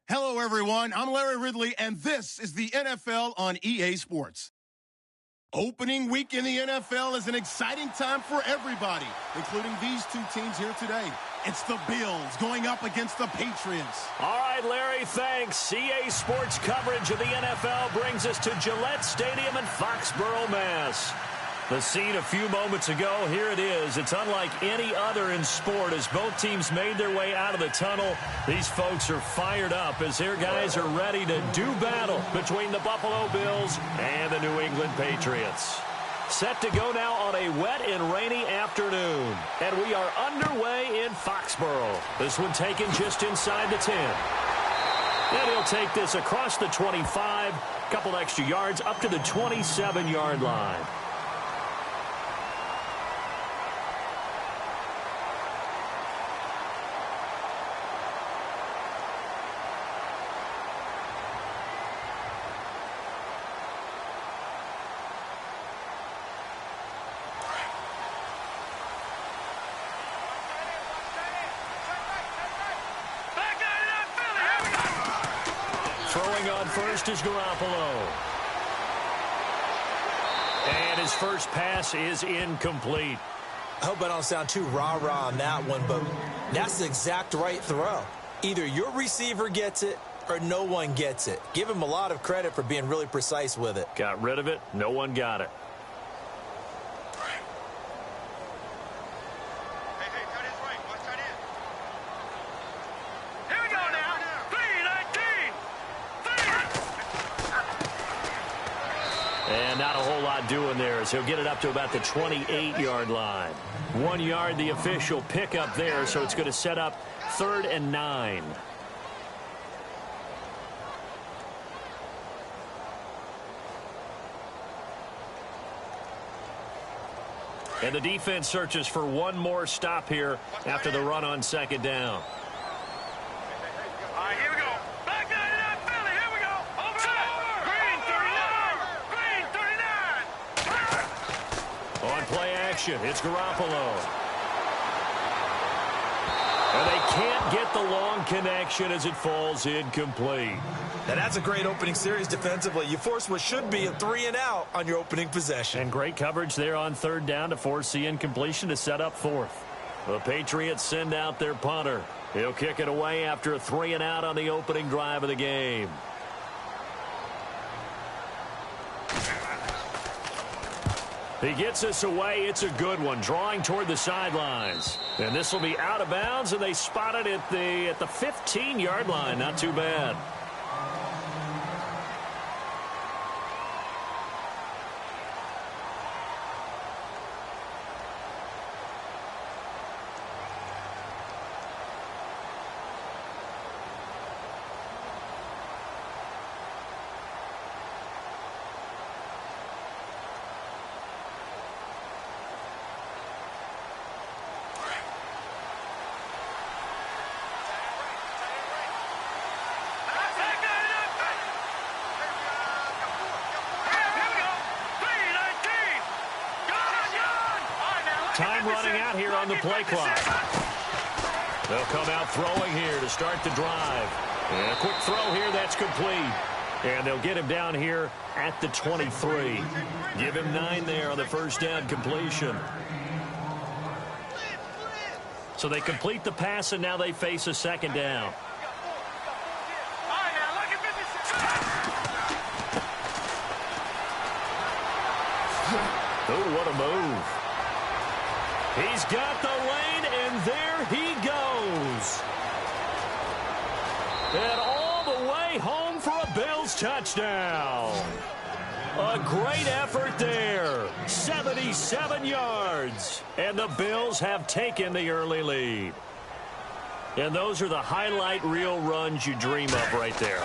Hello, everyone. I'm Larry Ridley, and this is the NFL on EA Sports. Opening week in the NFL is an exciting time for everybody, including these two teams here today. It's the Bills going up against the Patriots. All right, Larry, thanks. EA Sports coverage of the NFL brings us to Gillette Stadium in Foxborough, Mass. The scene a few moments ago, here it is. It's unlike any other in sport as both teams made their way out of the tunnel. These folks are fired up as their guys are ready to do battle between the Buffalo Bills and the New England Patriots. Set to go now on a wet and rainy afternoon. And we are underway in Foxborough. This one taken just inside the 10. And he'll take this across the 25, couple extra yards up to the 27-yard line. Throwing on first is Garoppolo. And his first pass is incomplete. I hope I don't sound too rah-rah on that one, but that's the exact right throw. Either your receiver gets it or no one gets it. Give him a lot of credit for being really precise with it. Got rid of it. No one got it. And not a whole lot doing there as he'll get it up to about the 28-yard line. 1 yard, the official pickup there, so it's going to set up 3rd and 9. And the defense searches for one more stop here after the run on 2nd down. It's Garoppolo. And they can't get the long connection as it falls incomplete. Now that's a great opening series defensively. You force what should be a 3-and-out on your opening possession. And great coverage there on 3rd down to force the incompletion to set up 4th. The Patriots send out their punter. He'll kick it away after a 3-and-out on the opening drive of the game. He gets us away. It's a good one, drawing toward the sidelines. And this will be out of bounds, and they spot it at the 15-yard line. Not too bad. Time running out here on the play clock. They'll come out throwing here to start the drive. And a quick throw here, that's complete. And they'll get him down here at the 23. Give him 9 there on the first down completion. So they complete the pass, and now they face a 2nd down. Oh, what a move. He's got the lane, and there he goes. And all the way home for a Bills touchdown. A great effort there. 77 yards. And the Bills have taken the early lead. And those are the highlight reel runs you dream of right there.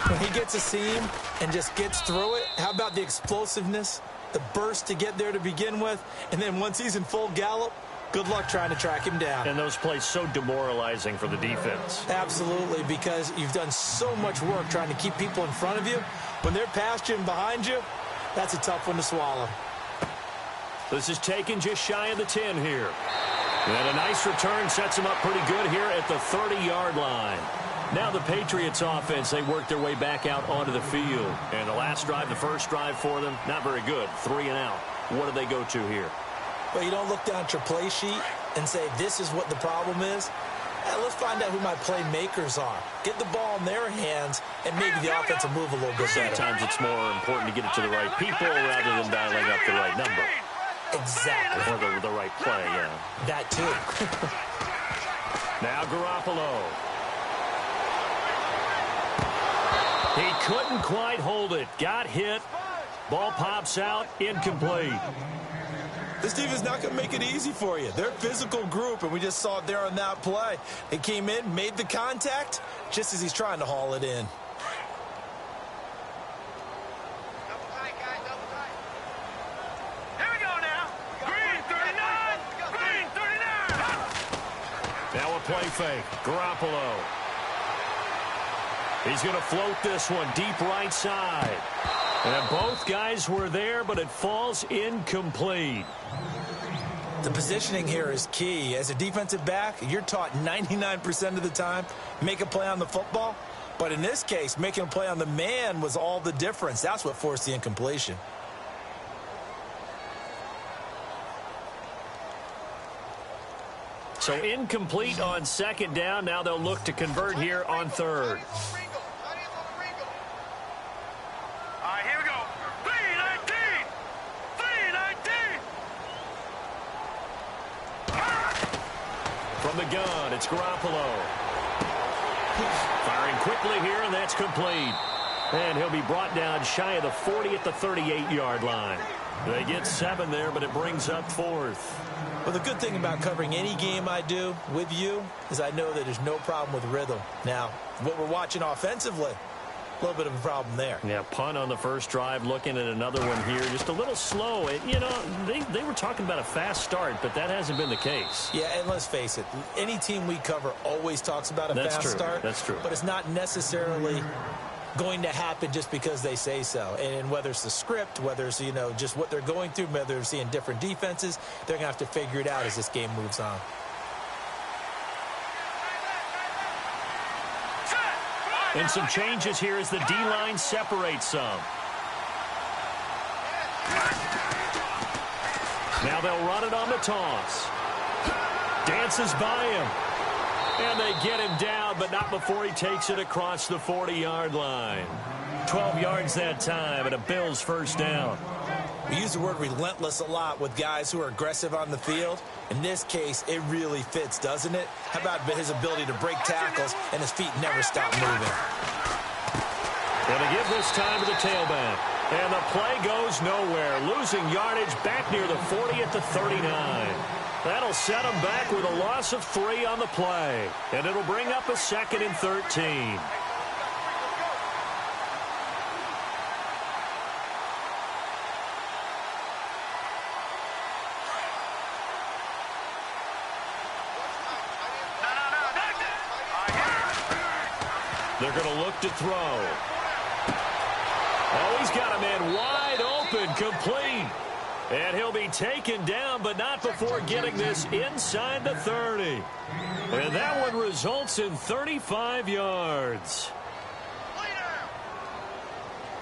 When he gets a seam and just gets through it, how about the explosiveness? The burst to get there to begin with, and then once he's in full gallop, good luck trying to track him down. And those plays so demoralizing for the defense. Absolutely, because you've done so much work trying to keep people in front of you. When they're past you and behind you, that's a tough one to swallow. This is taken just shy of the 10 here. And a nice return sets him up pretty good here at the 30-yard line. Now the Patriots offense, they work their way back out onto the field. And the last drive, the first drive for them, not very good. 3 and out. What do they go to here? Well, you don't look down at your play sheet and say, this is what the problem is. Let's find out who my playmakers are. Get the ball in their hands and maybe the offense will move a little bit better. Sometimes it's more important to get it to the right people rather than dialing up the right number. Exactly. Or the right play, yeah. That too. Now Garoppolo. He couldn't quite hold it. Got hit. Ball pops out. Incomplete. This team is not going to make it easy for you. They're a physical group, and we just saw it there on that play. They came in, made the contact, just as he's trying to haul it in. Double tight, guys, double tight. Here we go now. Green 39. Green 39. Now a play fake. Garoppolo. He's going to float this one deep right side. And both guys were there, but it falls incomplete. The positioning here is key. As a defensive back, you're taught 99% of the time, make a play on the football. But in this case, making a play on the man was all the difference. That's what forced the incompletion. So incomplete on second down. Now they'll look to convert here on third. All right, here we go. 319. 319. From the gun, it's Garoppolo. Firing quickly here, and that's complete. And he'll be brought down shy of the 40 at the 38-yard line. They get 7 there, but it brings up 4th. Well, the good thing about covering any game I do with you is I know that there's no problem with rhythm. Now, what we're watching offensively, a little bit of a problem there. Yeah, punt on the first drive, looking at another one here. Just a little slow. You know, they were talking about a fast start, but that hasn't been the case. Yeah, and let's face it, any team we cover always talks about a fast start. That's true. But it's not necessarily going to happen just because they say so. And whether it's the script, whether it's, you know, just what they're going through, whether they're seeing different defenses, they're going to have to figure it out as this game moves on. And some changes here as the D-line separates some. Now they'll run it on the toss. Dances by him. And they get him down, but not before he takes it across the 40-yard line. 12 yards that time, and a Bills first down. We use the word relentless a lot with guys who are aggressive on the field. In this case, it really fits, doesn't it? How about his ability to break tackles and his feet never stop moving? And to give this time to the tailback. And the play goes nowhere. Losing yardage back near the 40 at the 39. That'll set them back with a loss of 3 on the play. And it'll bring up a 2nd and 13. They're going to look to throw. Oh, he's got a man wide open, complete. And he'll be taken down, but not before getting this inside the 30. And that one results in 35 yards.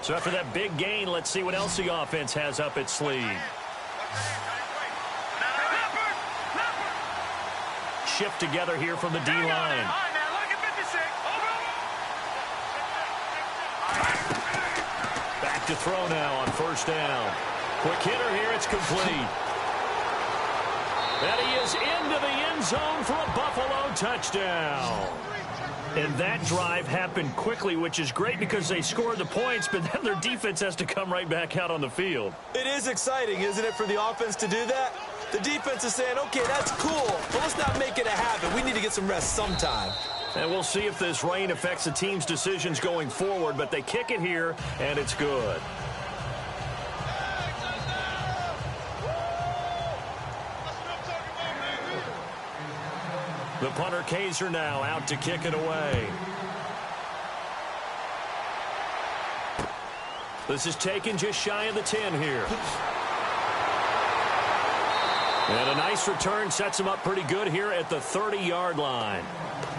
So after that big gain, let's see what else the offense has up its sleeve. Shift together here from the D-line. Back to throw now on first down. Quick hitter here, it's complete. And he is into the end zone for a Buffalo touchdown. And that drive happened quickly, which is great because they scored the points, but then their defense has to come right back out on the field. It is exciting, isn't it, for the offense to do that? The defense is saying, okay, that's cool, but let's not make it a habit. We need to get some rest sometime. And we'll see if this rain affects the team's decisions going forward, but they kick it here, and it's good. The punter Kaiser now out to kick it away. This is taken just shy of the 10 here. And a nice return sets them up pretty good here at the 30-yard line.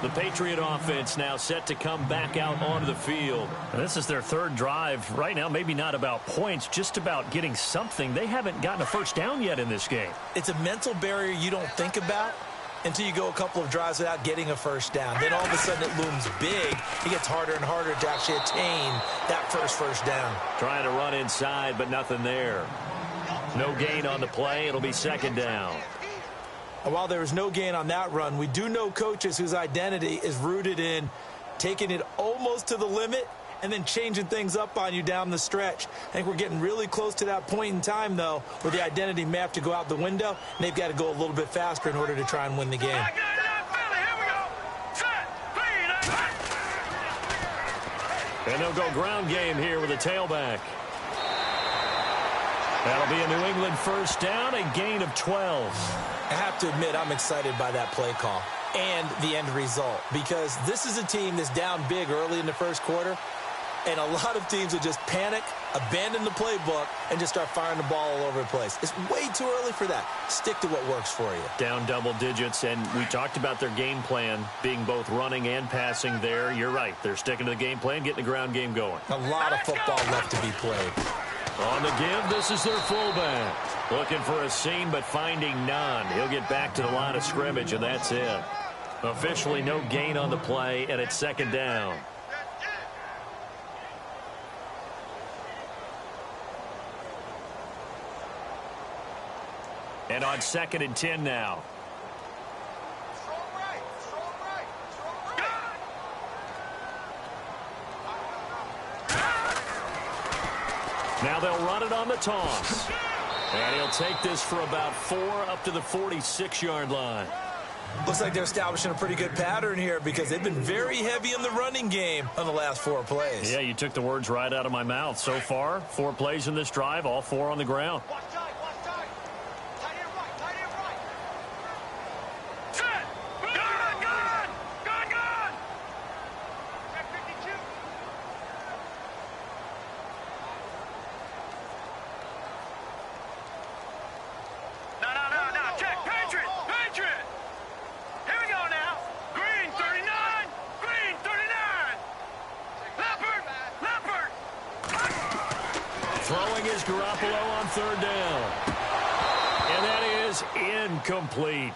The Patriot offense now set to come back out onto the field. And this is their third drive. Right now, maybe not about points, just about getting something. They haven't gotten a first down yet in this game. It's a mental barrier you don't think about until you go a couple of drives without getting a first down. Then all of a sudden it looms big. It gets harder and harder to actually attain that first down. Trying to run inside, but nothing there. No gain on the play. It'll be second down. And while there was no gain on that run, we do know coaches whose identity is rooted in taking it almost to the limit and then changing things up on you down the stretch. I think we're getting really close to that point in time, though, where the identity may have to go out the window, and they've got to go a little bit faster in order to try and win the game. And they'll go ground game here with a tailback. That'll be a New England first down, a gain of 12. I have to admit, I'm excited by that play call and the end result, because this is a team that's down big early in the first quarter, and a lot of teams will just panic, abandon the playbook, and just start firing the ball all over the place. It's way too early for that. Stick to what works for you. Down double digits, and we talked about their game plan being both running and passing there. You're right. They're sticking to the game plan, getting the ground game going. A lot of football left to be played. On the give, this is their fullback. Looking for a seam, but finding none. He'll get back to the line of scrimmage, and that's it. Officially no gain on the play, and it's second down. And on 2nd and 10 now. Now they'll run it on the toss. And he'll take this for about 4 up to the 46-yard line. Looks like they're establishing a pretty good pattern here, because they've been very heavy in the running game on the last 4 plays. Yeah, you took the words right out of my mouth. So far, 4 plays in this drive, all 4 on the ground. Throwing is Garoppolo on 3rd down. And that is incomplete.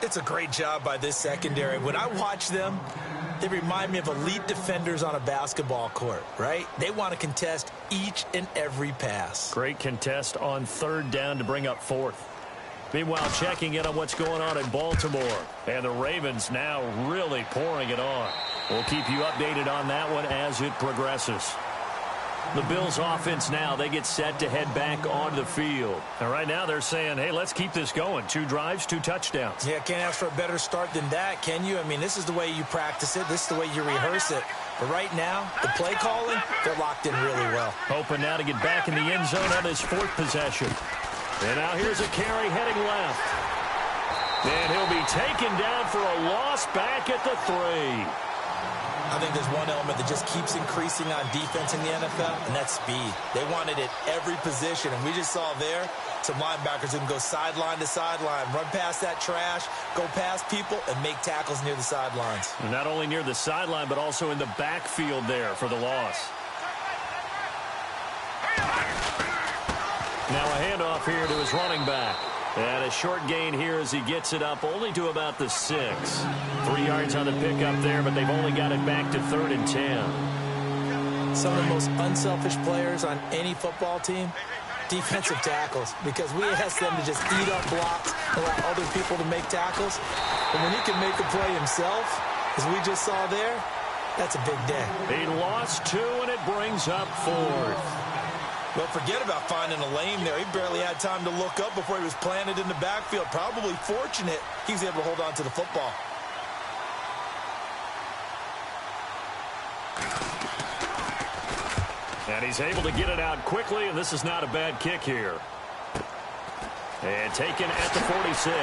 It's a great job by this secondary. When I watch them, they remind me of elite defenders on a basketball court, right? They want to contest each and every pass. Great contest on 3rd down to bring up 4th. Meanwhile, checking in on what's going on in Baltimore. And the Ravens now really pouring it on. We'll keep you updated on that one as it progresses. The Bills offense now, they get set to head back onto the field. And right now they're saying, hey, let's keep this going. 2 drives, 2 touchdowns. Yeah, can't ask for a better start than that, can you? I mean, this is the way you practice it. This is the way you rehearse it. But right now, the play calling, they're locked in really well. Hoping now to get back in the end zone on his 4th possession. And now here's a carry heading left. And he'll be taken down for a loss back at the 3. I think there's one element that just keeps increasing on defense in the NFL, and that's speed. They want it at every position, and we just saw there some linebackers who can go sideline to sideline, run past that trash, go past people, and make tackles near the sidelines. And not only near the sideline, but also in the backfield there for the loss. Now a handoff here to his running back. And a short gain here as he gets it up only to about the 6. 3 yards on the pickup there, but they've only got it back to 3rd and 10. Some of the most unselfish players on any football team, defensive tackles, because we ask them to just eat up blocks, allow other people to make tackles. But when he can make a play himself, as we just saw there, that's a big day. He lost 2, and it brings up 4th. Well, forget about finding a lane there. He barely had time to look up before he was planted in the backfield. Probably fortunate he was able to hold on to the football. And he's able to get it out quickly, and this is not a bad kick here. And taken at the 46.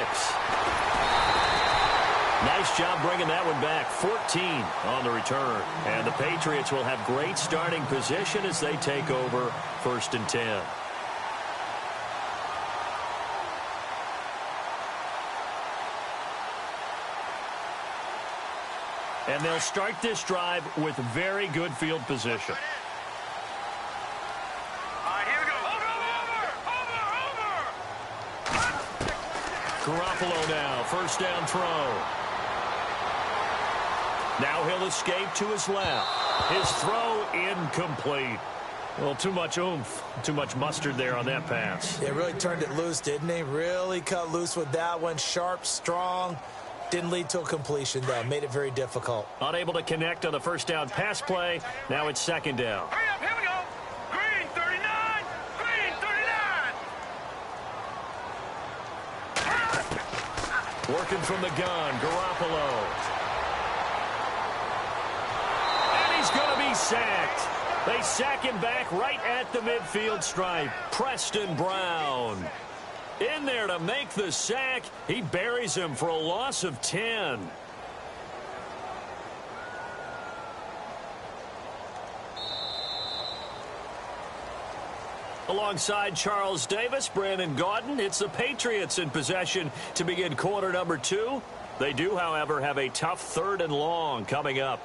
Nice job bringing that one back. 14 on the return. And the Patriots will have great starting position as they take over 1st and 10. And they'll start this drive with very good field position. All right, here we go. Over. Garoppolo now, first down throw. Now he'll escape to his left. His throw incomplete. Well, too much oomph, too much mustard there on that pass. They really turned it loose, didn't they? Really cut loose with that one. Sharp, strong. Didn't lead to a completion, though. Made it very difficult. Unable to connect on the first down pass play. Now it's second down. Hurry up, here we go. Green 39. Green 39. Working from the gun, Garoppolo. And he's going to be sacked. They sack him back right at the midfield stripe. Preston Brown in there to make the sack. He buries him for a loss of 10. Alongside Charles Davis, Brandon Gaudin, it's the Patriots in possession to begin quarter number 2. They do, however, have a tough 3rd and long coming up.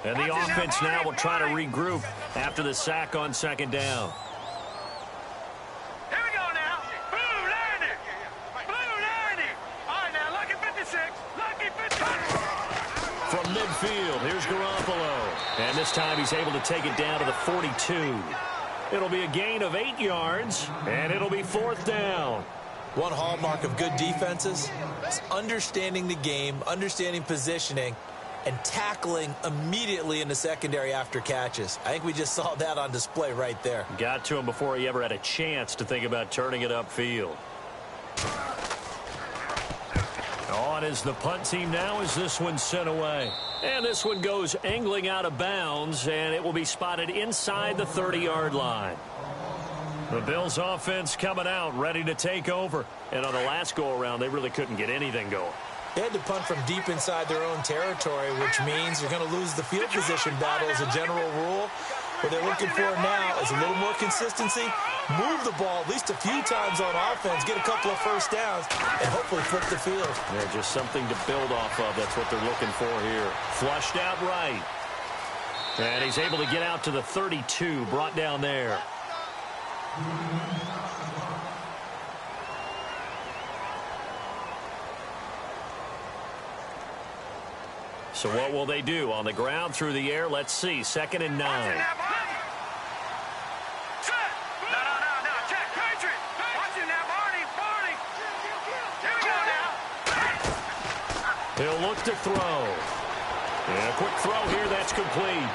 And the offense now will try to regroup after the sack on second down. Here we go now. Blue 90. Blue 90. All right, now, lucky 56. Lucky 56. From midfield, here's Garoppolo. And this time he's able to take it down to the 42. It'll be a gain of 8 yards, and it'll be 4th down. One hallmark of good defenses is understanding the game, understanding positioning, and tackling immediately in the secondary after catches. I think we just saw that on display right there. Got to him before he ever had a chance to think about turning it upfield. On is the punt team now as this one's sent away. And this one goes angling out of bounds, and it will be spotted inside the 30-yard line. The Bills offense coming out, ready to take over. And on the last go-around, they really couldn't get anything going. They had to punt from deep inside their own territory, which means you're going to lose the field position battle as a general rule. What they're looking for now is a little more consistency, move the ball at least a few times on offense, get a couple of first downs, and hopefully flip the field. Yeah, just something to build off of. That's what they're looking for here. Flushed out right. And he's able to get out to the 32, brought down there. So what will they do? On the ground, through the air, let's see. 2nd and 9. No, check, Patriot. Watching now, Barney. Here we go now. He'll look to throw. And a quick throw here, that's complete.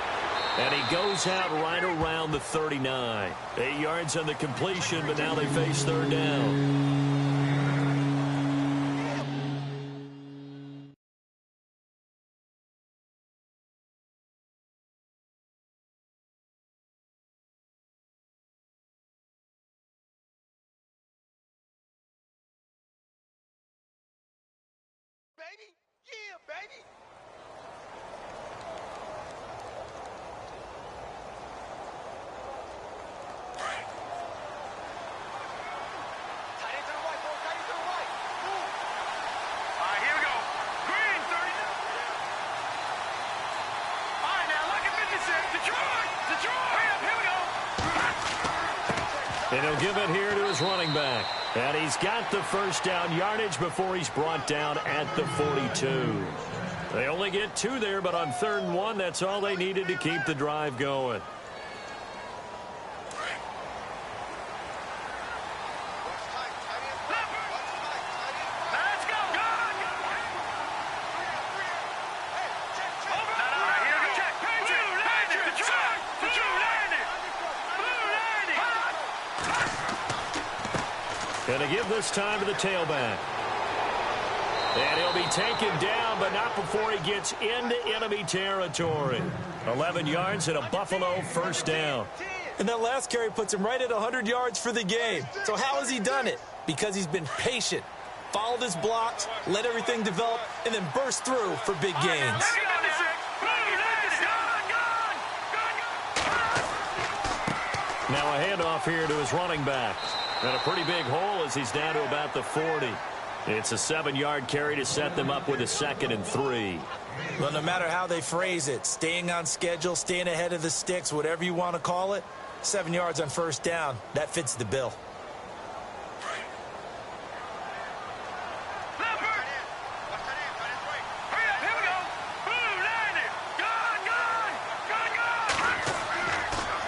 And he goes out right around the 39. 8 yards on the completion, but now they face 3rd down. Baby, yeah, baby. Tight end to the right, boy. Tight end to the right. Move. All right, here we go. Green 30. All right, now, lucky 56. Detroit. Here we go. And he'll give it here to his running back. And he's got the first down yardage before he's brought down at the 42. They only get 2 there, but on 3rd and 1, that's all they needed to keep the drive going. Let's go. Over. All right, here we go. Check. Patriot. Detroit. Going to give this time to the tailback. And he'll be taken down, but not before he gets into enemy territory. 11 yards and a Buffalo first down. And that last carry puts him right at 100 yards for the game. So how has he done it? Because he's been patient, followed his blocks, let everything develop, and then burst through for big gains. Now a handoff here to his running back. And a pretty big hole as he's down to about the 40. It's a 7-yard carry to set them up with a 2nd and 3. Well, no matter how they phrase it, staying on schedule, staying ahead of the sticks, whatever you want to call it, 7 yards on first down, that fits the bill.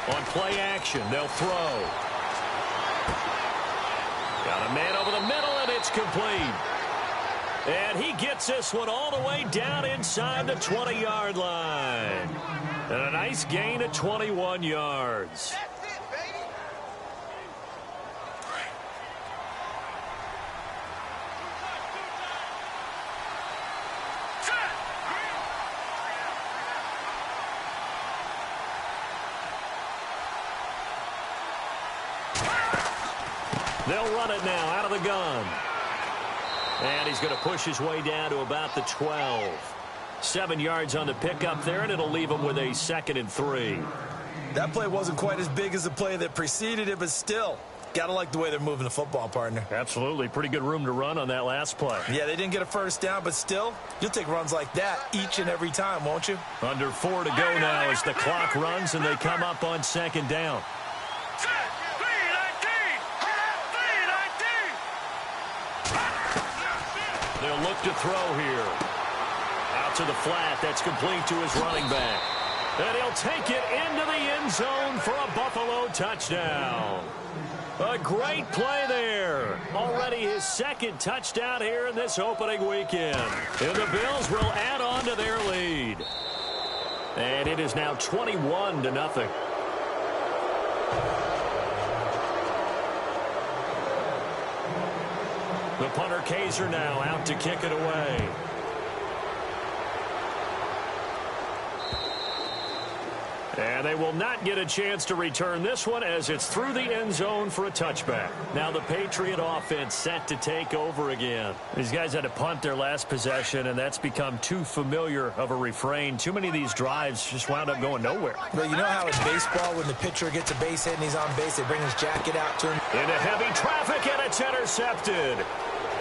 On play action, they'll throw. Got a man over the middle, and it's complete. And he gets this one all the way down inside the 20-yard line. And a nice gain of 21 yards. They'll run it now out of the gun. And he's going to push his way down to about the 12. 7 yards on the pickup there, and it'll leave him with a 2nd and 3. That play wasn't quite as big as the play that preceded it, but still, got to like the way they're moving the football, partner. Absolutely. Pretty good room to run on that last play. Yeah, they didn't get a first down, but still, you'll take runs like that each and every time, won't you? Under 4 to go now as the clock runs, and they come up on 2nd down. They'll look to throw here. Out to the flat. That's complete to his running back. And he'll take it into the end zone for a Buffalo touchdown. A great play there. Already his 2nd touchdown here in this opening weekend. And the Bills will add on to their lead. And it is now 21-0. The punter Kaiser now out to kick it away. And they will not get a chance to return this one as it's through the end zone for a touchback. Now the Patriot offense set to take over again. These guys had to punt their last possession, and that's become too familiar of a refrain. Too many of these drives just wound up going nowhere. Well, you know how in baseball, when the pitcher gets a base hit and he's on base, they bring his jacket out to him? Into heavy traffic, and it's intercepted.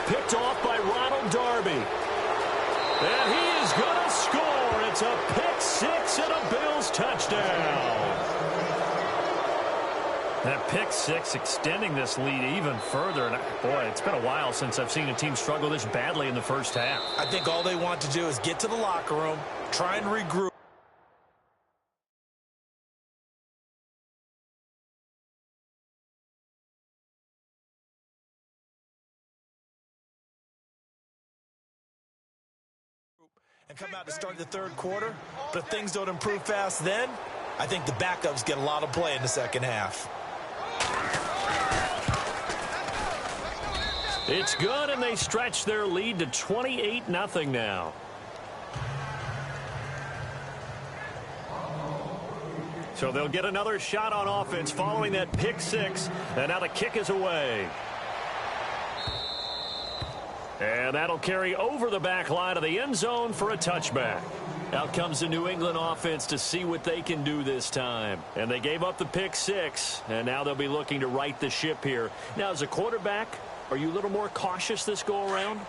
Picked off by Ronald Darby. And he is going to score. It's a pick 6 and a Bills touchdown. That pick 6 extending this lead even further. And boy, it's been a while since I've seen a team struggle this badly in the first half. I think all they want to do is get to the locker room, try and regroup. And come out to start the third quarter. But if things don't improve fast then, I think the backups get a lot of play in the second half. It's good, and they stretch their lead to 28-0 now. So they'll get another shot on offense following that pick 6, and now the kick is away. And that'll carry over the back line of the end zone for a touchback. Out comes the New England offense to see what they can do this time. And they gave up the pick 6, and now they'll be looking to right the ship here. Now, as a quarterback, are you a little more cautious this go-around?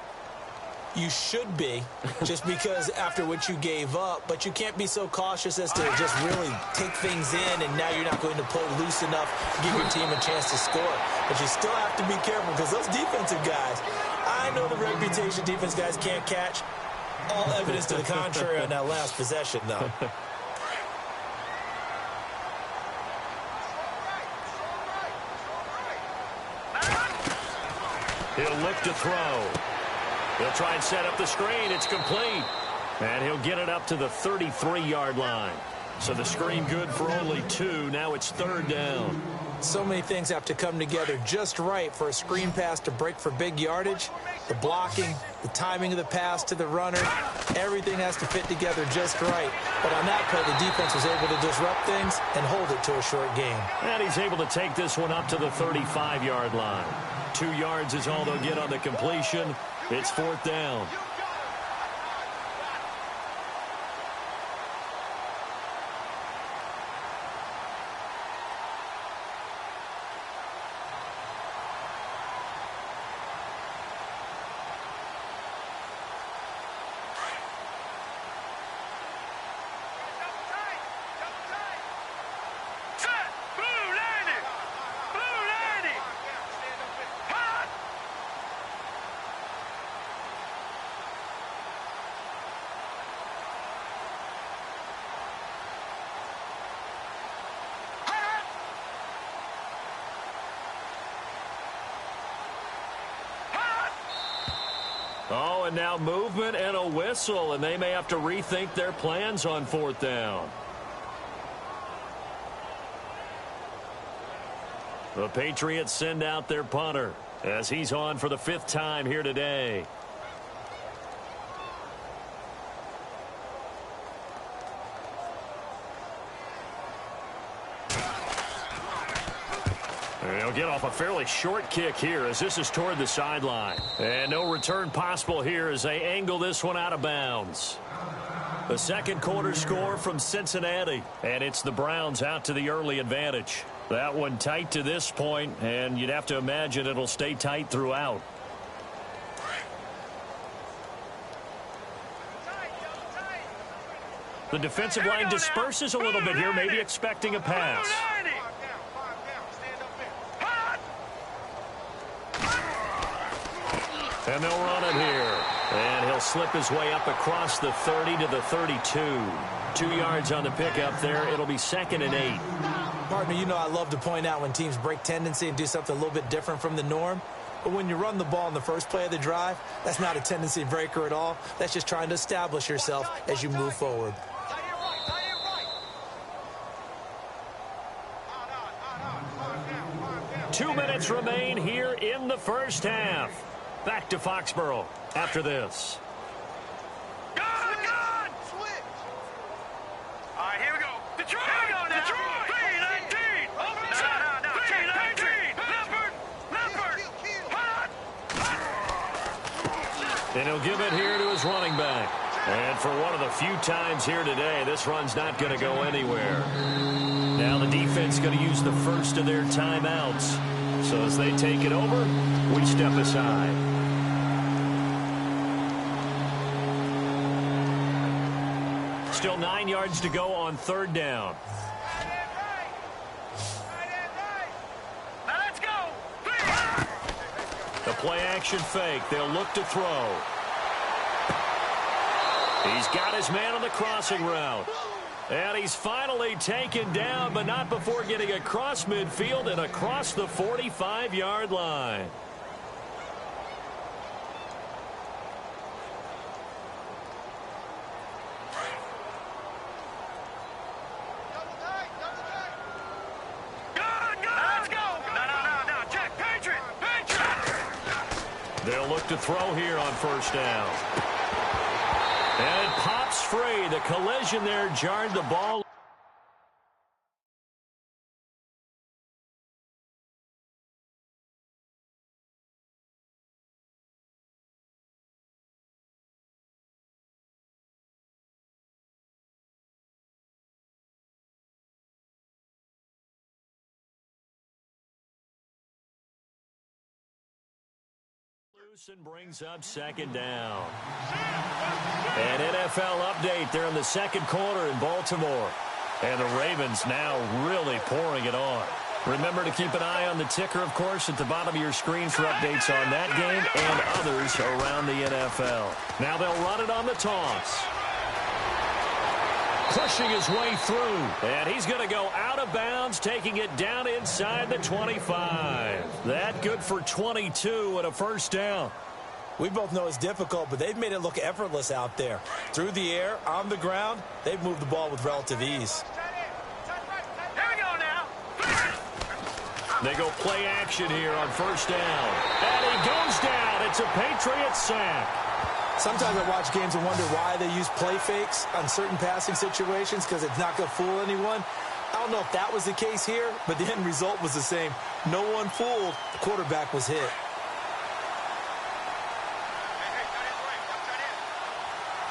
You should be, just because after what you gave up, but you can't be so cautious as to just really take things in, and now you're not going to play loose enough to give your team a chance to score. But you still have to be careful because those defensive guys, I know the reputation defense guys can't catch. All evidence to the contrary on that last possession, though. He'll look to throw. He'll try and set up the screen. It's complete. And he'll get it up to the 33-yard line. So the screen good for only 2. Now it's 3rd down. So many things have to come together just right for a screen pass to break for big yardage. The blocking, the timing of the pass to the runner, everything has to fit together just right. But on that play, the defense was able to disrupt things and hold it to a short gain. And he's able to take this one up to the 35-yard line. 2 yards is all they'll get on the completion. It's 4th down. Oh, and now movement and a whistle, and they may have to rethink their plans on 4th down. The Patriots send out their punter as he's on for the 5th time here today. He'll get off a fairly short kick here as this is toward the sideline. And no return possible here as they angle this one out of bounds. The second quarter score from Cincinnati, and it's the Browns out to the early advantage. That one tight to this point, and you'd have to imagine it'll stay tight throughout. The defensive line disperses a little bit here, maybe expecting a pass. And they'll run it here. And he'll slip his way up across the 30 to the 32. 2 yards on the pickup there. It'll be 2nd and 8. Partner, you know I love to point out when teams break tendency and do something a little bit different from the norm. But when you run the ball in the first play of the drive, that's not a tendency breaker at all. That's just trying to establish yourself as you move forward. 2 minutes remain here in the first half. Back to Foxborough after this. Good! Switch! All right, here we go. Detroit! Here we go now. Detroit! P-19! No. P-19! Leopard! And he'll give it here to his running back. And for one of the few times here today, this run's not going to go anywhere. Now the defense going to use the first of their timeouts. So as they take it over, we step aside. Still 9 yards to go on 3rd down. Now let's go! The play action fake. They'll look to throw. He's got his man on the crossing route. And he's finally taken down, but not before getting across midfield and across the 45-yard line. Let's go! No. Check, Patriot! They'll look to throw here on 1st down. And it pops free. The collision there jarred the ball. And brings up 2nd down. An NFL update there in the 2nd quarter in Baltimore. And the Ravens now really pouring it on. Remember to keep an eye on the ticker, of course, at the bottom of your screen for updates on that game and others around the NFL. Now they'll run it on the toss. Pushing his way through. And he's going to go out of bounds, taking it down inside the 25. That good for 22 and a 1st down. We both know it's difficult, but they've made it look effortless out there. Through the air, on the ground, they've moved the ball with relative ease. Here we go now. They go play action here on 1st down. And he goes down. It's a Patriots sack. Sometimes I watch games and wonder why they use play fakes on certain passing situations because it's not going to fool anyone. I don't know if that was the case here, but the end result was the same. No one fooled. The quarterback was hit.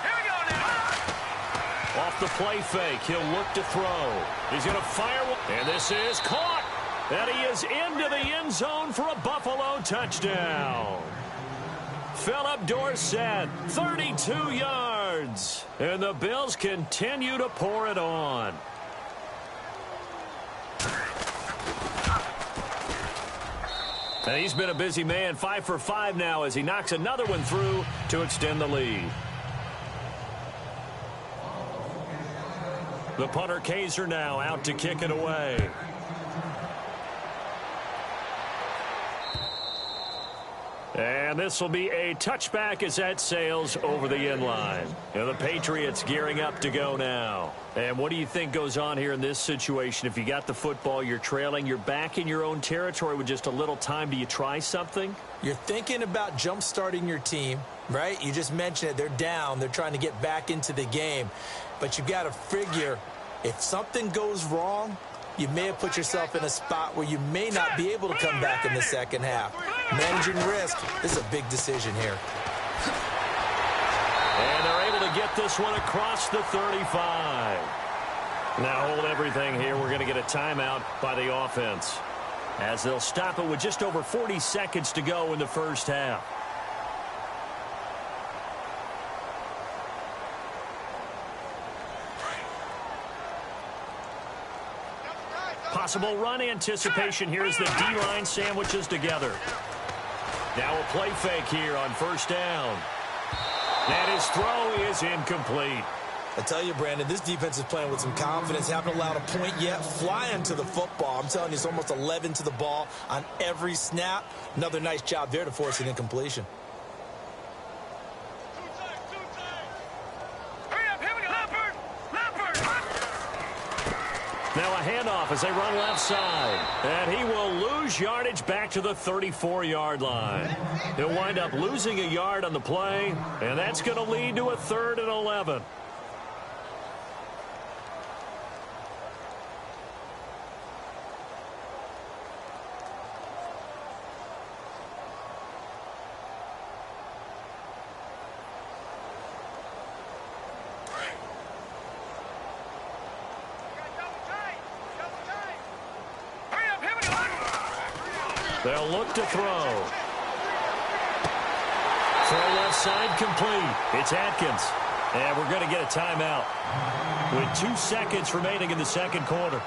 Here we go now. Off the play fake, he'll look to throw. He's going to fire one. And this is caught. And he is into the end zone for a Buffalo touchdown. Philip Dorsett, 32 yards. And the Bills continue to pour it on. And he's been a busy man, 5 for 5 now as he knocks another one through to extend the lead. The punter Kaiser now out to kick it away. And this will be a touchback as that sails over the end line. And the Patriots gearing up to go now. And what do you think goes on here in this situation? If you got the football, you're trailing, you're back in your own territory with just a little time. Do you try something? You're thinking about jump-starting your team, right? You just mentioned it. They're down. They're trying to get back into the game. But you've got to figure if something goes wrong, you may have put yourself in a spot where you may not be able to come back in the second half. Managing risk is a big decision here. And they're able to get this one across the 35. Now hold everything here. We're going to get a timeout by the offense, as they'll stop it with just over 40 seconds to go in the first half. Possible run anticipation. Here's the D-line sandwiches together. Now a play fake here on first down. And his throw is incomplete. I tell you, Brandon, this defense is playing with some confidence. Haven't allowed a point yet. Flying to the football. I'm telling you, it's almost 11 to the ball on every snap. Another nice job there to force an incompletion. Now a handoff as they run left side. And he will lose yardage back to the 34-yard line. He'll wind up losing a yard on the play, and that's going to lead to a 3rd and 11. They'll look to throw. Throw left side complete. It's Atkins. And we're going to get a timeout with 2 seconds remaining in the second quarter.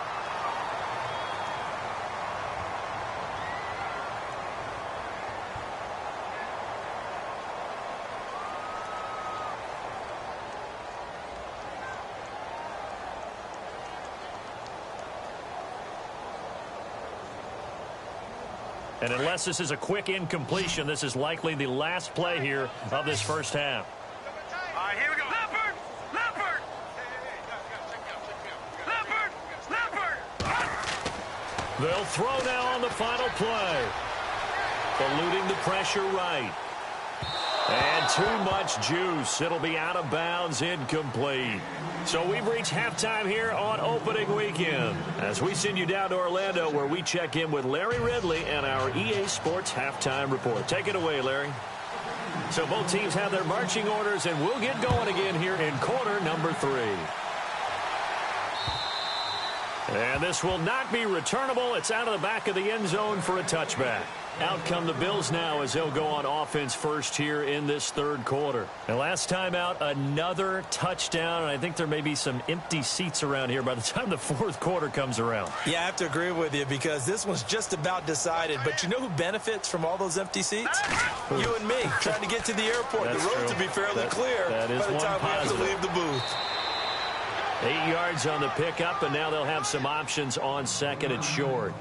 And unless this is a quick incompletion, this is likely the last play here of this first half. All right, here we go. Leopard! Leopard! Leopard! Leopard! They'll throw now on the final play. Eluding the pressure right. And too much juice. It'll be out of bounds, incomplete. So we've reached halftime here on opening weekend, as we send you down to Orlando, where we check in with Larry Ridley and our EA Sports Halftime Report. Take it away, Larry. So both teams have their marching orders, and we'll get going again here in quarter number 3. And this will not be returnable. It's out of the back of the end zone for a touchback. Out come the Bills now as they'll go on offense first here in this third quarter. And last time out, another touchdown. And I think there may be some empty seats around here by the time the fourth quarter comes around. Yeah, I have to agree with you because this one's just about decided. But you know who benefits from all those empty seats? You and me, trying to get to the airport. That's the roads true. will be fairly clear that is by the time we have to positive. leave the booth. 8 yards on the pickup, and now they'll have some options on second and short.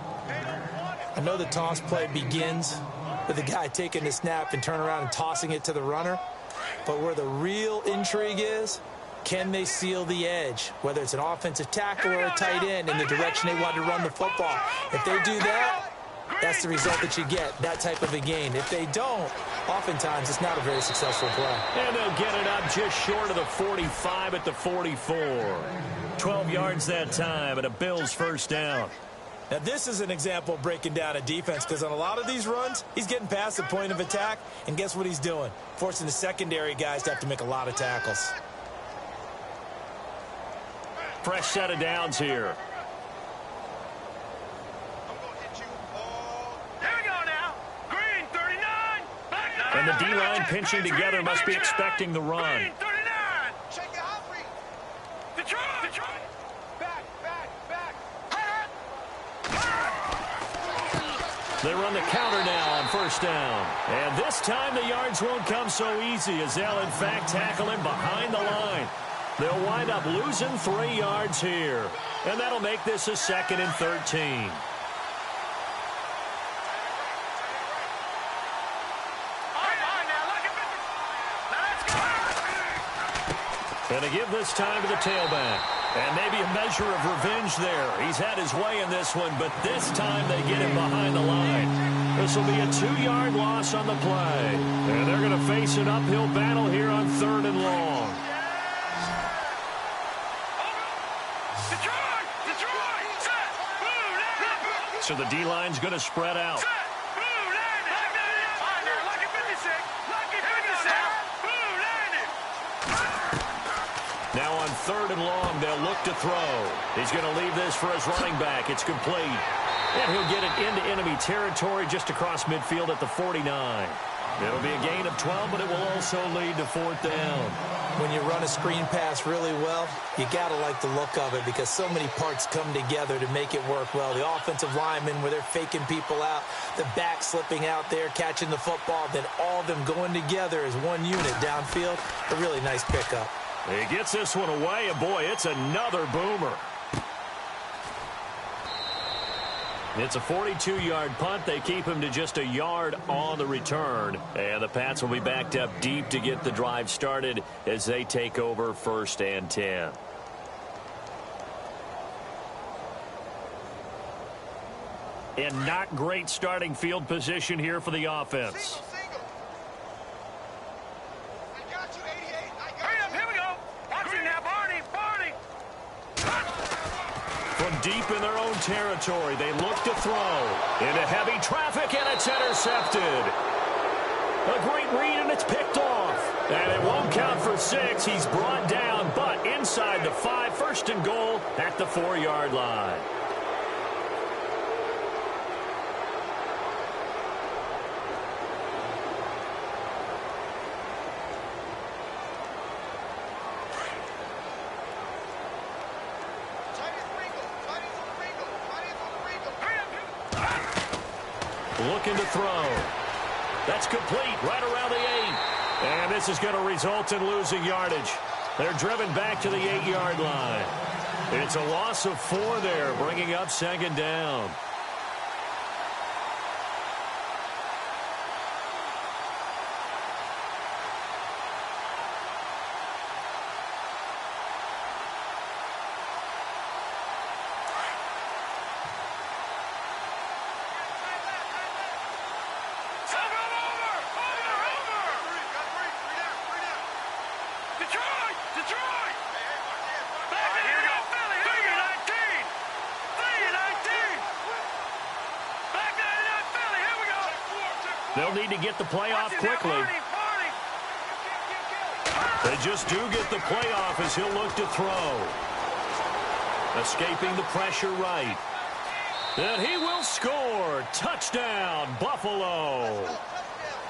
I know the toss play begins with the guy taking the snap and turn around and tossing it to the runner. But where the real intrigue is, can they seal the edge? Whether it's an offensive tackle or a tight end in the direction they want to run the football. If they do that, that's the result that you get, that type of a gain. If they don't, oftentimes it's not a very successful play. And they'll get it up just short of the 45 at the 44. 12 yards that time, and a Bills first down. Now, this is an example of breaking down a defense because on a lot of these runs, he's getting past the point of attack, and guess what he's doing? Forcing the secondary guys to have to make a lot of tackles. Fresh set of downs here. And the D-line pinching together must be expecting the run. They run the counter now on first down. And this time the yards won't come so easy as they'll, in fact, tackle him behind the line. They'll wind up losing 3 yards here. And that'll make this a 2nd and 13. And to give this time to the tailback. And maybe a measure of revenge there. He's had his way in this one, but this time they get him behind the line. This will be a 2-yard loss on the play. And they're going to face an uphill battle here on 3rd and long. So the D-line's going to spread out. Now on 3rd and long, they'll look to throw. He's going to leave this for his running back. It's complete. And he'll get it into enemy territory just across midfield at the 49. It'll be a gain of 12, but it will also lead to 4th down. When you run a screen pass really well, you got to like the look of it because so many parts come together to make it work well. The offensive linemen, where they're faking people out, the back slipping out there, catching the football, then all of them going together as one unit downfield. A really nice pickup. He gets this one away, and boy, it's another boomer. It's a 42-yard punt. They keep him to just a yard on the return. And the Pats will be backed up deep to get the drive started as they take over 1st and 10. And not great starting field position here for the offense. From deep in their own territory, they look to throw. Into heavy traffic, and it's intercepted. A great read, and it's picked off. And it won't count for 6. He's brought down, but inside the 5, 1st and goal at the 4-yard line. Looking to throw. That's complete right around the 8. And this is going to result in losing yardage. They're driven back to the 8-yard line. It's a loss of 4 there, bringing up 2nd down. They'll need to get the play off quickly. They just do get the play off as he'll look to throw. Escaping the pressure right. And he will score. Touchdown, Buffalo.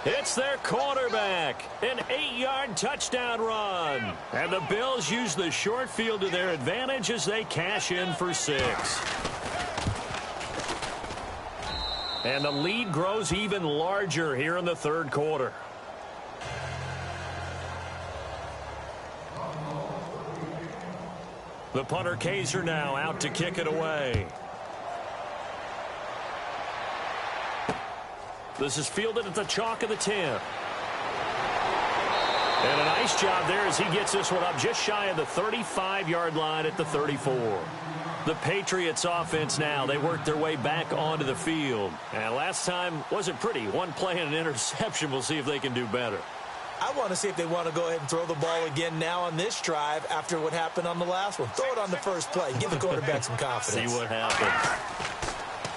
It's their quarterback. An 8-yard touchdown run. And the Bills use the short field to their advantage as they cash in for 6. And the lead grows even larger here in the 3rd quarter. The punter Kaiser now out to kick it away. This is fielded at the chalk of the 10. And a nice job there as he gets this one up just shy of the 35-yard line at the 34. The Patriots offense now, they work their way back onto the field. And last time wasn't pretty. One play and an interception. We'll see if they can do better. I want to see if they want to go ahead and throw the ball again now on this drive after what happened on the last one. Throw it on the first play. Give the quarterback some confidence. See what happens.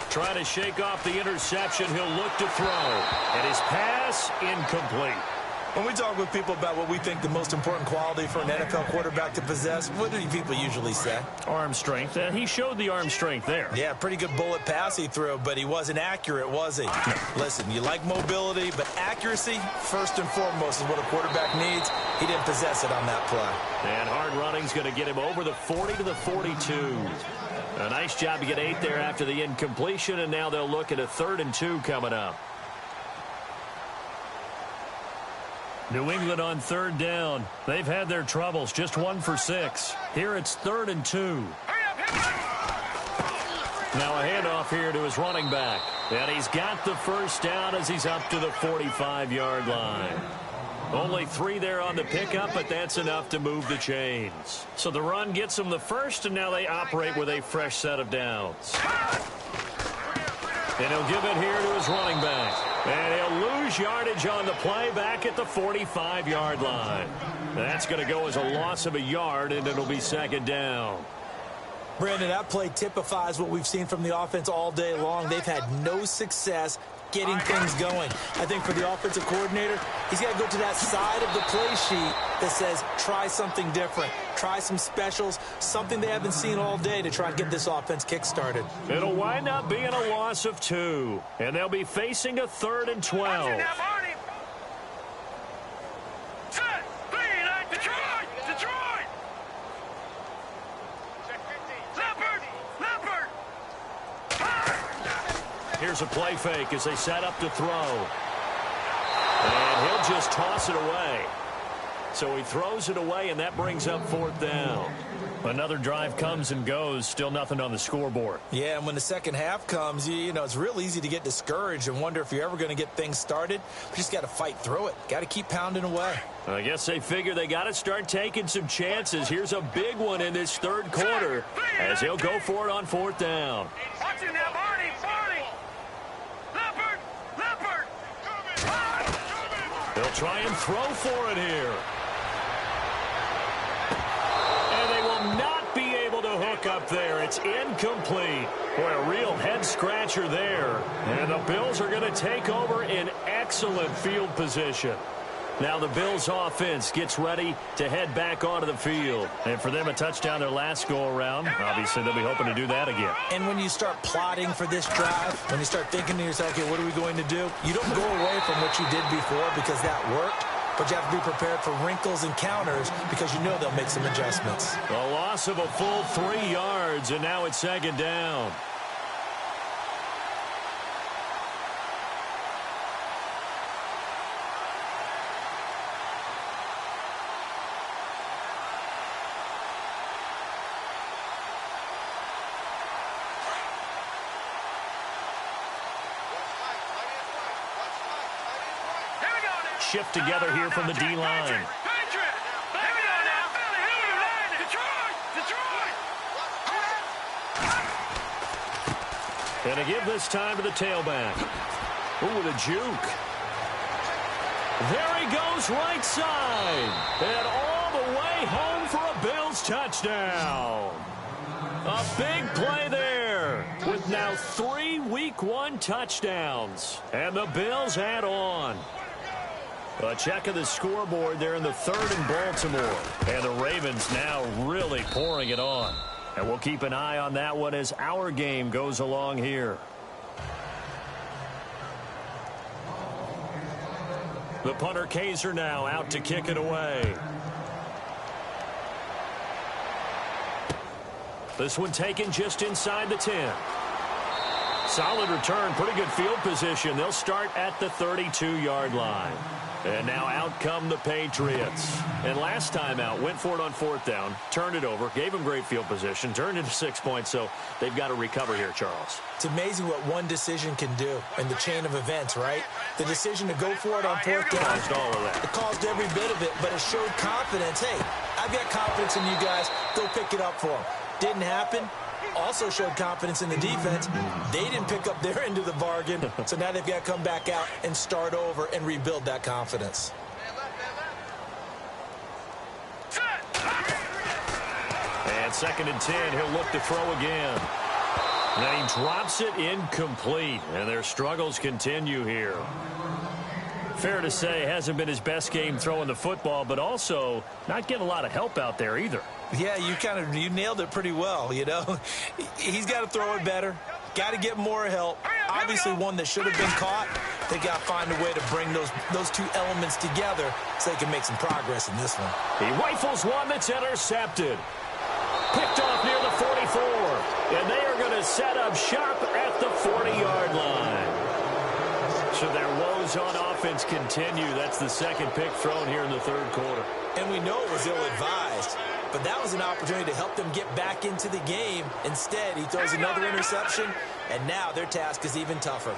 Trying to shake off the interception. He'll look to throw. And his pass incomplete. When we talk with people about what we think the most important quality for an NFL quarterback to possess, what do people usually say? Arm strength. He showed the arm strength there. Yeah, pretty good bullet pass he threw, but he wasn't accurate, was he? No. Listen, you like mobility, but accuracy, first and foremost, is what a quarterback needs. He didn't possess it on that play. And hard running's going to get him over the 40 to the 42. A nice job to get 8 there after the incompletion, and now they'll look at a 3rd and 2 coming up. New England on 3rd down. They've had their troubles, just 1 for 6. Here it's 3rd and 2. Now a handoff here to his running back. And he's got the first down as he's up to the 45-yard line. Only 3 there on the pickup, but that's enough to move the chains. So the run gets them the first, and now they operate with a fresh set of downs. And he'll give it here to his running back. And he'll lose yardage on the play back at the 45-yard line. That's going to go as a loss of a yard, and it'll be second down. Brandon, that play typifies what we've seen from the offense all day long. They've had no success getting things going. I think for the offensive coordinator, he's got to go to that side of the play sheet that says, try something different. Try some specials, something they haven't seen all day to try and get this offense kick-started. It'll wind up being a loss of 2, and they'll be facing a 3rd and 12. Here's a play fake as they set up to throw. And he'll just toss it away. So he throws it away, and that brings up 4th down. Another drive comes and goes, still nothing on the scoreboard. Yeah, and when the second half comes, you know, it's real easy to get discouraged and wonder if you're ever going to get things started. You just got to fight through it. Got to keep pounding away. I guess they figure they got to start taking some chances. Here's a big one in this 3rd quarter as he'll go for it on 4th down. Watch it now, Barney. Leopard. They'll try and throw for it here. And they will not be able to hook up there. It's incomplete. Boy, a real head-scratcher there. And the Bills are going to take over in excellent field position. Now the Bills offense gets ready to head back onto the field. And for them, a touchdown their last go-around. Obviously, they'll be hoping to do that again. And when you start plotting for this drive, when you start thinking to yourself, okay, what are we going to do? You don't go away from what you did before because that worked. But you have to be prepared for wrinkles and counters because you know they'll make some adjustments. A loss of a full 3 yards, and now it's second down. Shift together here from the D-line. And to give this time to the tailback. Ooh, with a juke. There he goes right side. And all the way home for a Bills touchdown. A big play there with now 3 Week 1 touchdowns. And the Bills add on. A check of the scoreboard there in the 3rd in Baltimore. And the Ravens now really pouring it on. And we'll keep an eye on that one as our game goes along here. The punter Kaiser now out to kick it away. This one taken just inside the 10. Solid return, pretty good field position. They'll start at the 32-yard line. And now out come the Patriots. And last time out, went for it on 4th down, turned it over, gave them great field position, turned into 6 points, so they've got to recover here, Charles. It's amazing what one decision can do in the chain of events, right? The decision to go for it on 4th down. Caused all of that. It caused every bit of it, but it showed confidence. Hey, I've got confidence in you guys. Go pick it up for them. Didn't happen. Also showed confidence in the defense. They didn't pick up their end of the bargain, so now they've got to come back out and start over and rebuild that confidence. And 2nd and 10, he'll look to throw again. And he drops it incomplete, and their struggles continue here. Fair to say, hasn't been his best game throwing the football, but also not getting a lot of help out there either. Yeah, you nailed it pretty well, you know. He's got to throw it better. Got to get more help. Obviously one that should have been caught. They got to find a way to bring those 2 elements together so they can make some progress in this one. He rifles one that's intercepted. Picked off near the 44. And they are going to set up shop at the 40-yard line. So their woes on offense continue. That's the 2nd pick thrown here in the 3rd quarter. And we know it was ill-advised. But that was an opportunity to help them get back into the game. Instead, he throws another interception, and now their task is even tougher.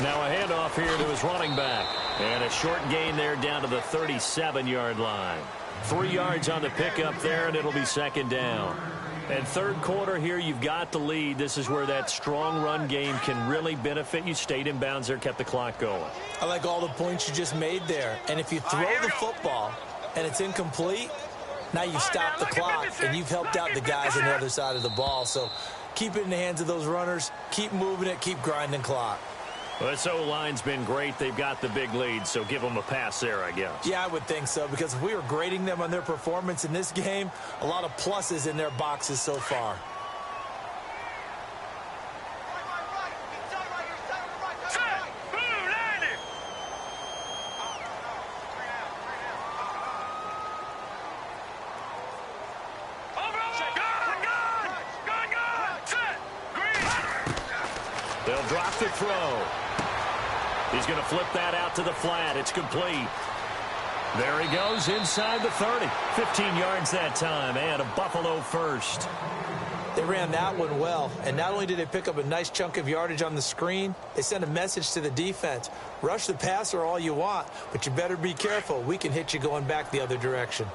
Now a handoff here to his running back. And a short gain there down to the 37-yard line. 3 yards on the pickup there, and it'll be second down. And third quarter here, you've got the lead. This is where that strong run game can really benefit you. Stayed in bounds there, kept the clock going. I like all the points you just made there. And if you throw the football and it's incomplete, now you've stopped the clock and you've helped out the guys on the other side of the ball. So keep it in the hands of those runners. Keep moving it. Keep grinding clock. Well, this O-line's been great. They've got the big lead, so give them a pass there, I guess. Yeah, I would think so, because if we were grading them on their performance in this game, a lot of pluses in their boxes so far. They'll drop the throw. He's going to flip that out to the flat. It's complete. There he goes inside the 30. 15 yards that time, and a Buffalo first. They ran that one well, and not only did they pick up a nice chunk of yardage on the screen, they sent a message to the defense. Rush the passer all you want, but you better be careful. We can hit you going back the other direction.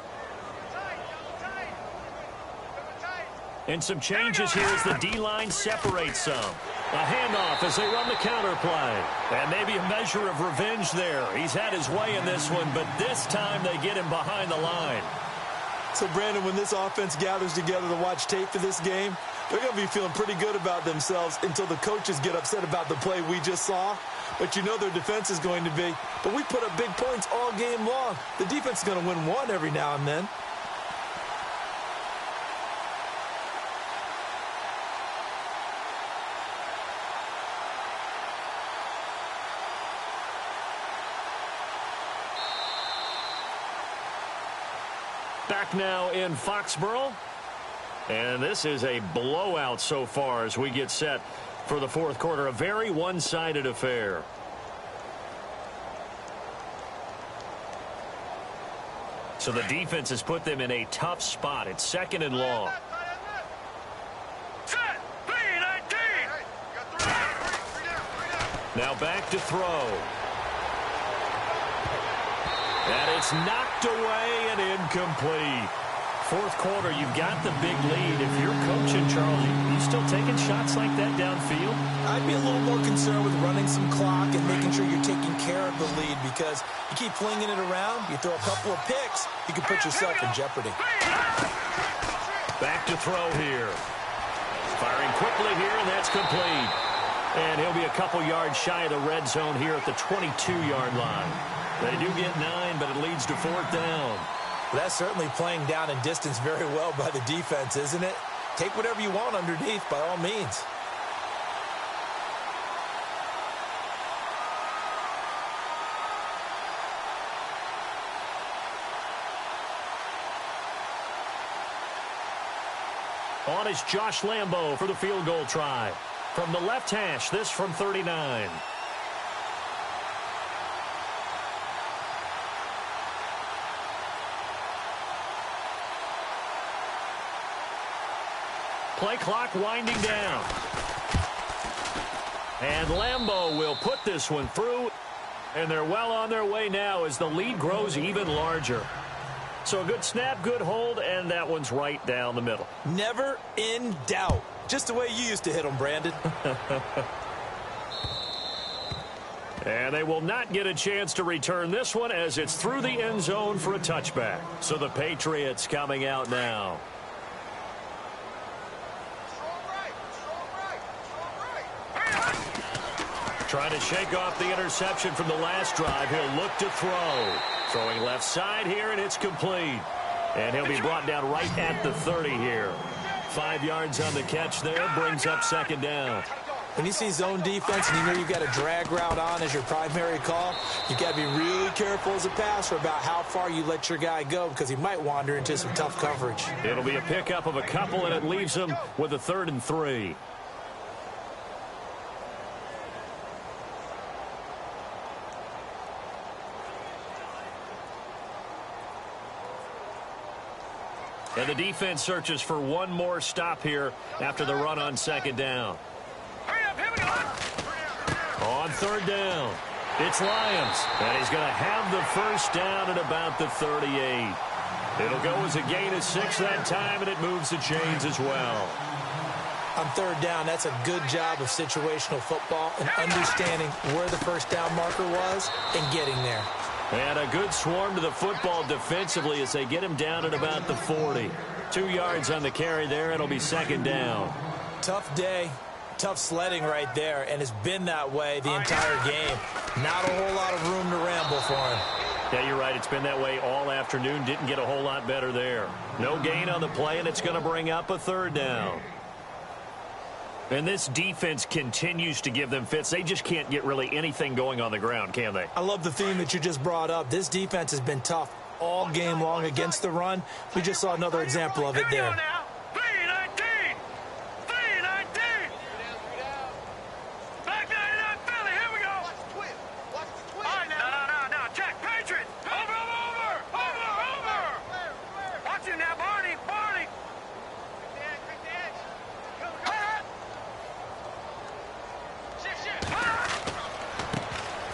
And some changes here as the D-line separates some. A handoff as they run the counter play. And maybe a measure of revenge there. He's had his way in this one, but this time they get him behind the line. So, Brandon, when this offense gathers together to watch tape for this game, they're going to be feeling pretty good about themselves until the coaches get upset about the play we just saw. But you know their defense is going to be. But we put up big points all game long. The defense is going to win one every now and then. Back now in Foxborough. And this is a blowout so far as we get set for the fourth quarter. A very one-sided affair. So the defense has put them in a tough spot. It's second and long. Now back to throw. And it's knocked away and incomplete. Fourth quarter, you've got the big lead. If you're coaching, Charlie, are you still taking shots like that downfield? I'd be a little more concerned with running some clock and making sure you're taking care of the lead, because you keep flinging it around, you throw a couple of picks, you can put yourself in jeopardy. Back to throw here. Firing quickly here, and that's complete. And he'll be a couple yards shy of the red zone here at the 22-yard line. They do get 9, but it leads to fourth down. Well, that's certainly playing down in distance very well by the defense, isn't it? Take whatever you want underneath, by all means. On is Josh Lambo for the field goal try. From the left hash, this from 39. Play clock winding down. And Lambo will put this one through. And they're well on their way now as the lead grows even larger. So a good snap, good hold, and that one's right down the middle. Never in doubt. Just the way you used to hit them, Brandon. And they will not get a chance to return this one as it's through the end zone for a touchback. So the Patriots coming out now. Trying to shake off the interception from the last drive. He'll look to throw. Throwing left side here, and it's complete. And he'll be brought down right at the 30 here. 5 yards on the catch there. Brings up second down. When you see zone defense and you know you've got a drag route on as your primary call, you've got to be really careful as a passer about how far you let your guy go, because he might wander into some tough coverage. It'll be a pickup of a couple, and it leaves him with a 3rd and 3. And the defense searches for one more stop here after the run on second down. Hurry up, here we go. On 3rd down. It's Lyons, and he's going to have the first down at about the 38. It'll go as a gain of 6 that time, and it moves the chains as well. On third down, that's a good job of situational football and understanding where the first down marker was and getting there. And a good swarm to the football defensively as they get him down at about the 40. 2 yards on the carry there. It'll be second down. Tough day, tough sledding right there, and it's been that way the entire game. Not a whole lot of room to ramble for him. Yeah, you're right. It's been that way all afternoon. Didn't get a whole lot better there. No gain on the play, and it's going to bring up a third down. And this defense continues to give them fits. They just can't get really anything going on the ground, can they? I love the theme that you just brought up. This defense has been tough all game long against the run. We just saw another example of it there.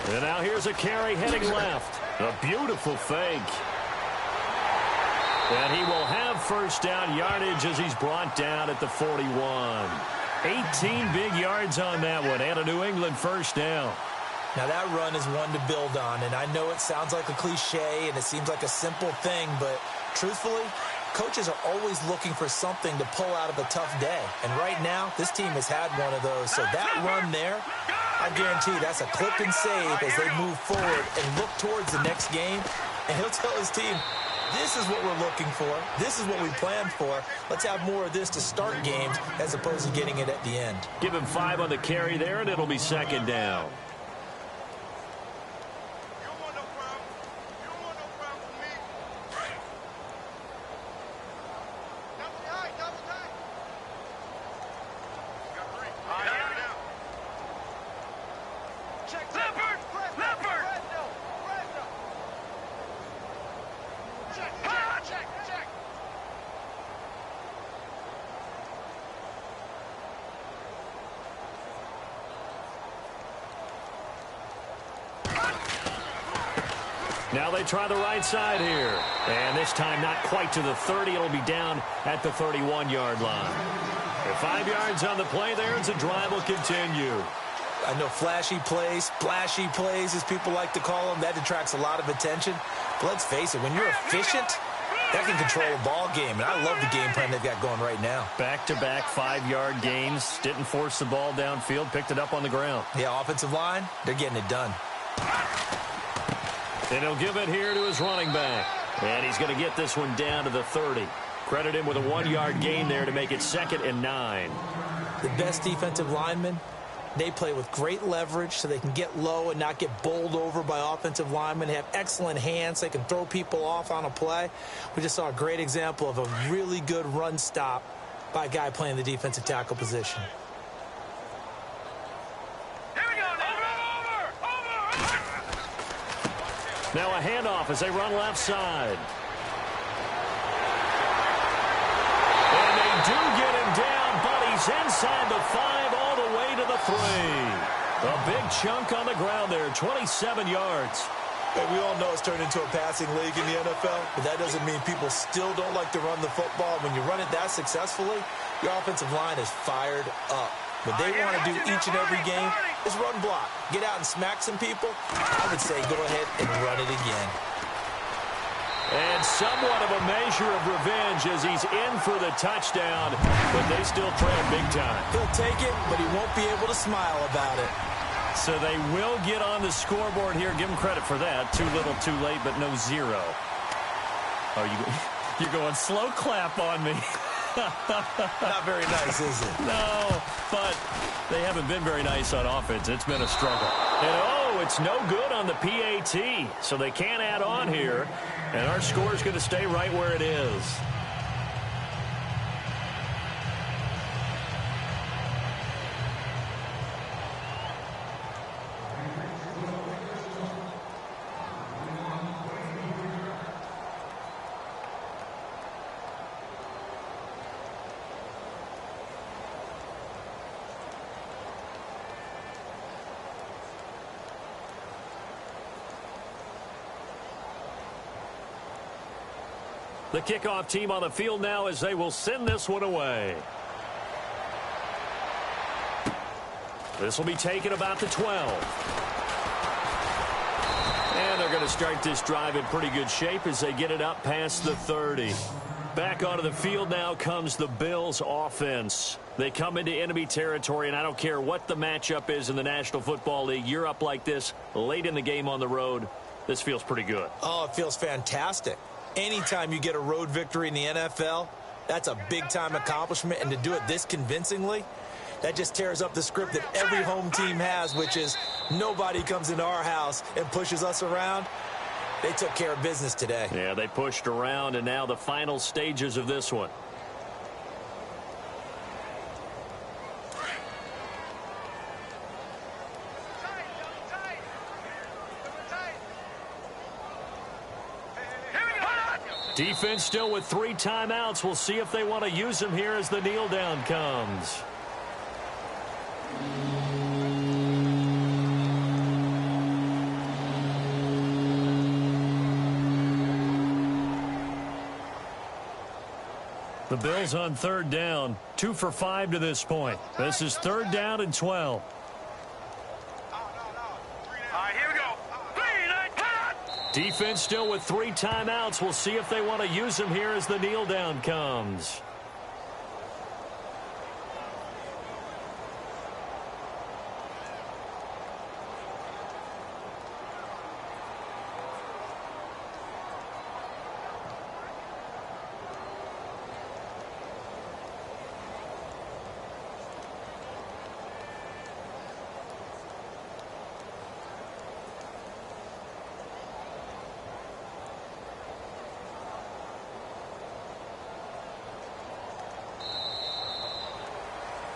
And now here's a carry heading left. A beautiful fake. And he will have first down yardage as he's brought down at the 41. 18 big yards on that one and a New England first down. Now that run is one to build on, and I know it sounds like a cliche and it seems like a simple thing, but truthfully, coaches are always looking for something to pull out of a tough day. And right now, this team has had one of those. So that run there, I guarantee that's a clip and save as they move forward and look towards the next game. And he'll tell his team, this is what we're looking for. This is what we planned for. Let's have more of this to start games as opposed to getting it at the end. Give him 5 on the carry there, and it'll be second down. Now they try the right side here. And this time not quite to the 30. It'll be down at the 31-yard line. And 5 yards on the play there as the drive will continue. I know flashy plays, splashy plays, as people like to call them, that attracts a lot of attention. But let's face it, when you're efficient, that can control a ball game. And I love the game plan they've got going right now. Back-to-back 5-yard gains. Didn't force the ball downfield. Picked it up on the ground. Yeah, offensive line, they're getting it done. And he'll give it here to his running back. And he's going to get this one down to the 30. Credit him with a 1-yard gain there to make it 2nd and 9. The best defensive linemen, they play with great leverage so they can get low and not get bowled over by offensive linemen. They have excellent hands. They can throw people off on a play. We just saw a great example of a really good run stop by a guy playing the defensive tackle position. Now a handoff as they run left side. And they do get him down, but he's inside the 5 all the way to the 3. A big chunk on the ground there, 27 yards. And we all know it's turned into a passing league in the NFL, but that doesn't mean people still don't like to run the football. When you run it that successfully, your offensive line is fired up. What they want to do each and every game is run block. Get out and smack some people. I would say go ahead and run it again. And somewhat of a measure of revenge as he's in for the touchdown, but they still trail big time. He'll take it, but he won't be able to smile about it. So they will get on the scoreboard here. Give them credit for that. Too little, too late, but no 0. Oh, you're going slow clap on me. Not very nice, is it? No, but they haven't been very nice on offense. It's been a struggle. And, it's no good on the PAT, so they can't add on here. And our score is going to stay right where it is. The kickoff team on the field now as they will send this one away. This will be taken about the 12. And they're going to start this drive in pretty good shape as they get it up past the 30. Back onto the field now comes the Bills offense. They come into enemy territory, and I don't care what the matchup is in the National Football League. You're up like this late in the game on the road. This feels pretty good. Oh, it feels fantastic. Anytime you get a road victory in the NFL, that's a big-time accomplishment. And to do it this convincingly, that just tears up the script that every home team has, which is nobody comes into our house and pushes us around. They took care of business today. Yeah, they pushed around, and now the final stages of this one. Defense still with 3 timeouts. We'll see if they want to use them here as the kneel down comes. The Bills on 3rd down, 2 for 5 to this point. This is 3rd down and 12. Defense still with 3 timeouts. We'll see if they want to use them here as the kneel down comes.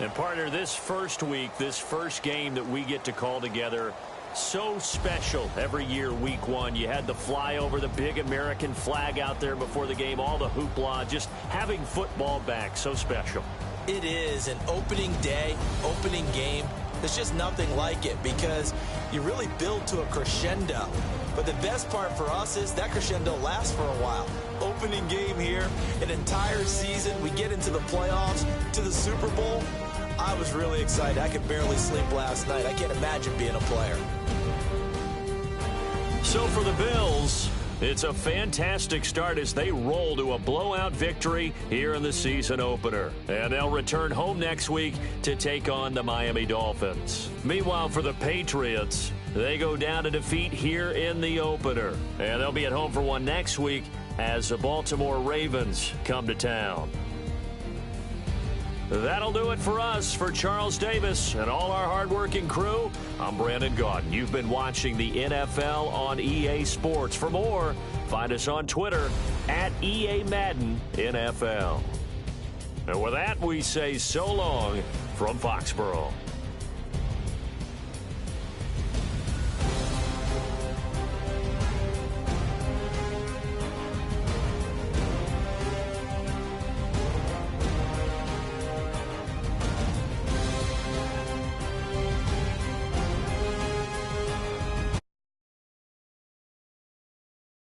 And partner, this first week, this first game that we get to call together, so special every year, week 1. You had the flyover, the big American flag out there before the game, all the hoopla, just having football back, so special. It is an opening day, opening game. There's just nothing like it because you really build to a crescendo. But the best part for us is that crescendo lasts for a while. Opening game here, an entire season. We get into the playoffs, to the Super Bowl. I was really excited. I could barely sleep last night. I can't imagine being a player. So for the Bills, it's a fantastic start as they roll to a blowout victory here in the season opener. And they'll return home next week to take on the Miami Dolphins. Meanwhile, for the Patriots, they go down to defeat here in the opener. And they'll be at home for one next week as the Baltimore Ravens come to town. That'll do it for us. For Charles Davis and all our hardworking crew, I'm Brandon Gaudin. You've been watching the NFL on EA Sports. For more, find us on Twitter at EA Madden NFL. And with that, we say so long from Foxborough.